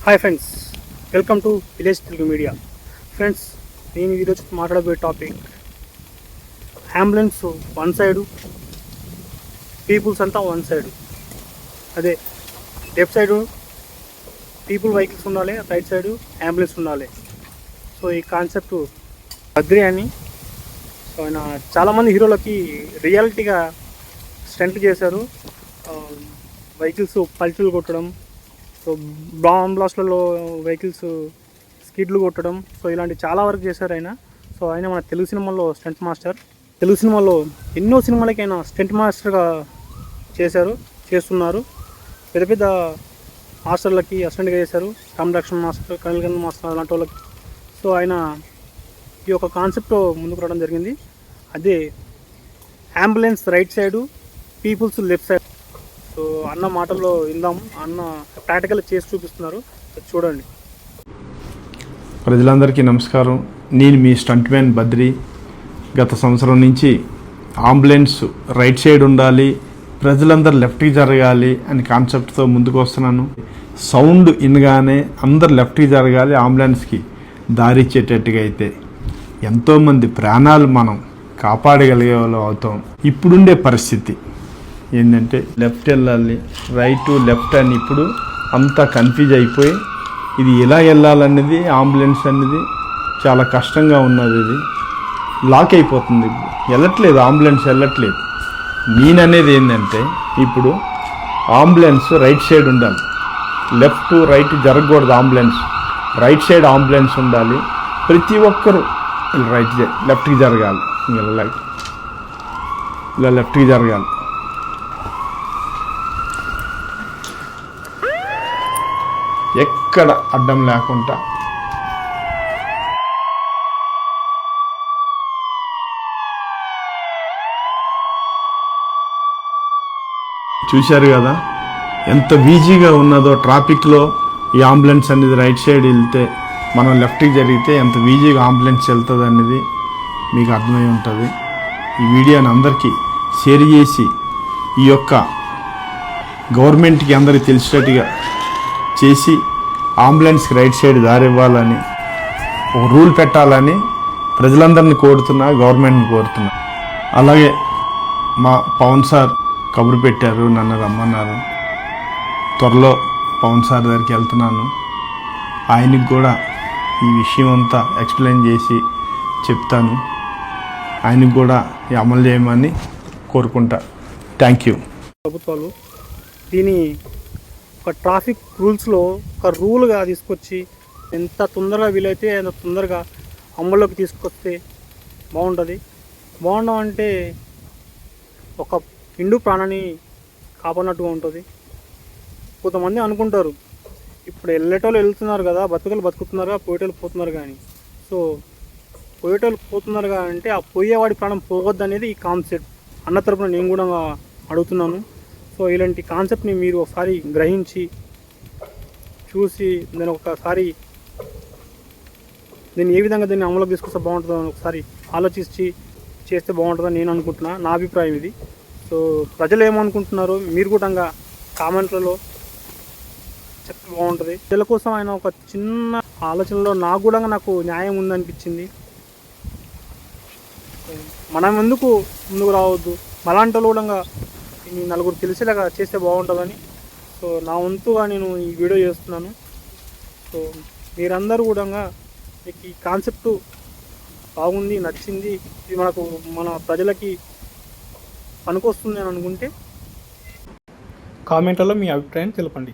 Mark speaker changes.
Speaker 1: Hi friends, welcome to village Telugu media. Friends, నేను ఈరోజు మాట్లాడబోయే topic ambulance one side, peoples అంతా వన్ సైడు. అదే లెఫ్ట్ సైడు పీపుల్ వెహికల్స్ ఉండాలి, రైట్ సైడు అంబులెన్స్ ఉండాలి. సో ఈ కాన్సెప్ట్ బద్రి అని, సో ఆయన చాలామంది హీరోలకి రియాలిటీగా స్టంట్ చేశారు. వెహికల్స్ పల్చులు కొట్టడం, సో బాంబ్ బ్లాస్ట్లలో వెహికల్స్ స్కిడ్లు కొట్టడం, సో ఇలాంటి చాలా వరకు చేశారు ఆయన. సో ఆయన మన తెలుగు సినిమాల్లో స్టంట్ మాస్టర్. తెలుగు సినిమాలో ఎన్నో సినిమాలకి ఆయన స్టంట్ మాస్టర్గా చేస్తున్నారు. పెద్ద పెద్ద మాస్టర్లకి అసిస్టెంట్గా చేశారు. రామ్ లక్ష్మణ్ మాస్టర్, కనిల్ మాస్టర్ అలాంటి వాళ్ళకి. సో ఆయన ఈ యొక్క కాన్సెప్ట్ ముందుకు రావడం జరిగింది. అదే ambulance right side, peoples left side. So అన్న మాటల్లో విందాం. అన్న ప్రాక్టికల్ చేసి చూపిస్తున్నారు, చూడండి.
Speaker 2: ప్రజలందరికీ నమస్కారం. నేను మీ స్టంట్ మ్యాన్ బద్రి. గత సంవత్సరం నుంచి అంబులెన్స్ రైట్ సైడ్ ఉండాలి, ప్రజలందరూ లెఫ్ట్కి జరగాలి అని కాన్సెప్ట్తో ముందుకు వస్తున్నాను. సౌండ్ వినగానే అందరు లెఫ్ట్కి జరగాలి, అంబులెన్స్కి దారి ఇచ్చేటట్టుగా అయితే ఎంతోమంది ప్రాణాలు మనం కాపాడగలిగే వాళ్ళం అవుతాం. ఇప్పుడుండే పరిస్థితి ఏంటంటే లెఫ్ట్ వెళ్ళాలి, రైట్ లెఫ్ట్ అని ఇప్పుడు అంతా కన్ఫ్యూజ్ అయిపోయి ఇది ఎలా వెళ్ళాలనేది, అంబులెన్స్ అనేది చాలా కష్టంగా ఉన్నది. ఇది లాక్ అయిపోతుంది, వెళ్ళట్లేదు, అంబులెన్స్ వెళ్ళట్లేదు. నేననేది ఏంటంటే ఇప్పుడు అంబులెన్స్ రైట్ సైడ్ ఉండాలి, లెఫ్ట్ రైట్ జరగకూడదు. అంబులెన్స్ రైట్ సైడ్ అంబులెన్స్ ఉండాలి. ప్రతి ఒక్కరూ లెఫ్ట్కి జరగాలి, ఇలా లెఫ్ట్కి జరగాలి. ఎక్కడ అడ్డం లేకుండా చూశారు కదా ఎంత ఈజీగా ఉన్నదో. ట్రాఫిక్లో ఈ అంబులెన్స్ అనేది రైట్ సైడ్ వెళ్తే, మనం లెఫ్ట్కి జరిగితే ఎంత ఈజీగా అంబులెన్స్ వెళ్తుంది అనేది మీకు అర్థమై ఉంటుంది. ఈ వీడియోని అందరికీ షేర్ చేసి ఈ యొక్క గవర్నమెంట్కి అందరికీ తెలిసేట్టుగా చేసి అంబులెన్స్కి రైట్ సైడ్ దారి ఇవ్వాలని ఒక రూల్ పెట్టాలని ప్రజలందరినీ కోరుతున్నా, గవర్నమెంట్ని కోరుతున్నా. అలాగే మా పవన్ సార్ కబురు పెట్టారు, నన్ను రమ్మన్నారు. త్వరలో పవన్ సార్ దగ్గరికి వెళ్తున్నాను. ఆయనకి కూడా ఈ విషయం అంతా ఎక్స్ప్లెయిన్ చేసి చెప్తాను. ఆయనకు కూడా అమలు చేయమని కోరుకుంటా. Thank you.
Speaker 1: ప్రభుత్వాలు దీని ఒక ట్రాఫిక్ రూల్స్లో ఒక రూల్గా తీసుకొచ్చి ఎంత తొందరగా వీలైతే అంత తొందరగా అమల్లోకి తీసుకొస్తే బాగుంటుంది. బాగుండడం అంటే ఒక హిందూ ప్రాణాన్ని కాపాడినట్టుగా ఉంటుంది. కొంతమంది అనుకుంటారు ఇప్పుడు వెళ్ళేటోళ్ళు వెళ్తున్నారు కదా, బతుకుతున్నారు, పోయేటోళ్ళు పోతున్నారు. కానీ సో పోయేటోళ్ళు పోతున్నారు అంటే ఆ పోయేవాడి ప్రాణం పోవద్దు అనేది ఈ కాన్సెప్ట్. అన్న తరపున నేను కూడా అడుగుతున్నాను. సో ఇలాంటి కాన్సెప్ట్ని మీరు ఒకసారి గ్రహించి చూసి నేను ఒకసారి నేను ఏ విధంగా దీన్ని అమలుకి తీసుకొస్తే బాగుంటుందో ఒకసారి ఆలోచించి చేస్తే బాగుంటుందని నేను అనుకుంటున్నా. నా అభిప్రాయం ఇది. సో ప్రజలు ఏమనుకుంటున్నారో మీరు కూడా కామెంట్లలో చెప్తే బాగుంటుంది. ప్రజల కోసం ఆయన ఒక చిన్న ఆలోచనలో నాకు న్యాయం ఉందనిపించింది. మనం ఎందుకు ముందుకు రావద్దు, అలాంటి వాళ్ళు కూడా ఈ నలుగురు తెలిసేలాగా చేస్తే బాగుంటుందని సో నా వంతుగా నేను ఈ వీడియో చేస్తున్నాను. సో మీరందరూ కూడా మీకు ఈ కాన్సెప్ట్ బాగుంది, నచ్చింది, ఇది మన ప్రజలకి పనికొస్తుంది అని అనుకుంటే కామెంట్లలో మీ అభిప్రాయం తెలపండి.